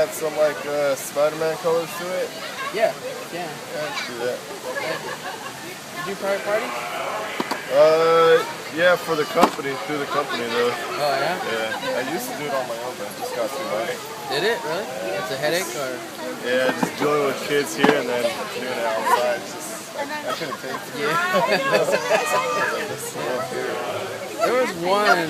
add some like Spider-Man colors to it? Yeah, yeah. Let's do that. Did you private party? Yeah, for the company, through the company though. Oh yeah? Yeah, I used to do it on my own, but it just got too much. Did it really? It's a headache or? Yeah, just dealing with kids here and then doing it outside. I couldn't take it. Yeah. There was one,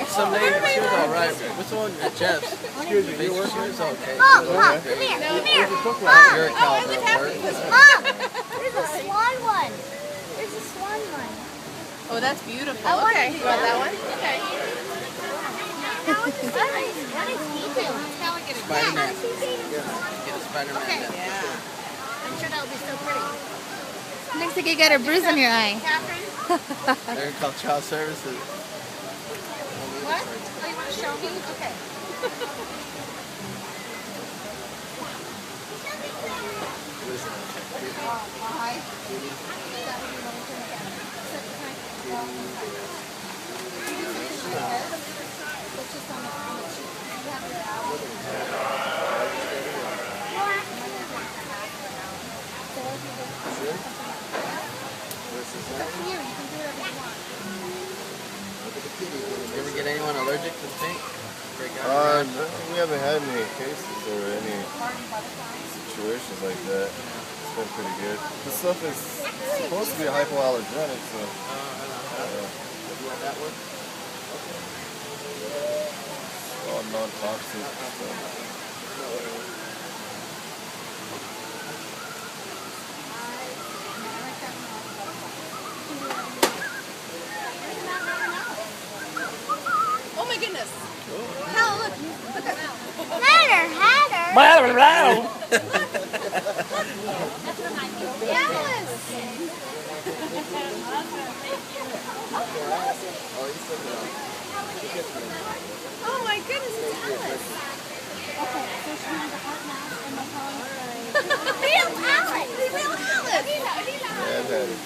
some lady, she was alright. What's the one at Jeff's? Excuse me, she was okay. Mom, come here, come here. Mom, Your caliber of work. Mom, there's a swan one. There's a swan one. Oh, that's beautiful. Okay. You want that one? Okay. What is he doing? Spider-Man. Get a Spider-Man. Okay. Then. Yeah. I'm sure that would be so pretty. Looks like you got a bruise on your eye. Catherine? They're called child services. What? Oh, you want to show me? Okay. You ever get anyone allergic to the paint? Break out? We haven't had any cases or any situations like that. It's been pretty good. This stuff is supposed to be hypoallergenic, so. That one? It's all non-toxic stuff. Oh my goodness. Hal, look. Look at that. Hatter. Oh my goodness, it's Alice. Real Alex. Real Alice. Yeah, I've had it.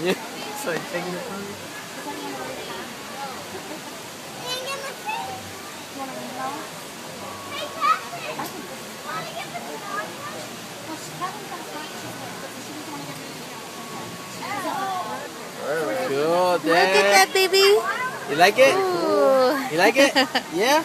Yeah. So you're taking it from me? Hang in the tree. Hey, Catherine. Want to get the swan one? Well, she hasn't got a she doesn't want to get rid of Cool, Look at Dad. that, baby. You like it? Ooh. You like it? Yeah?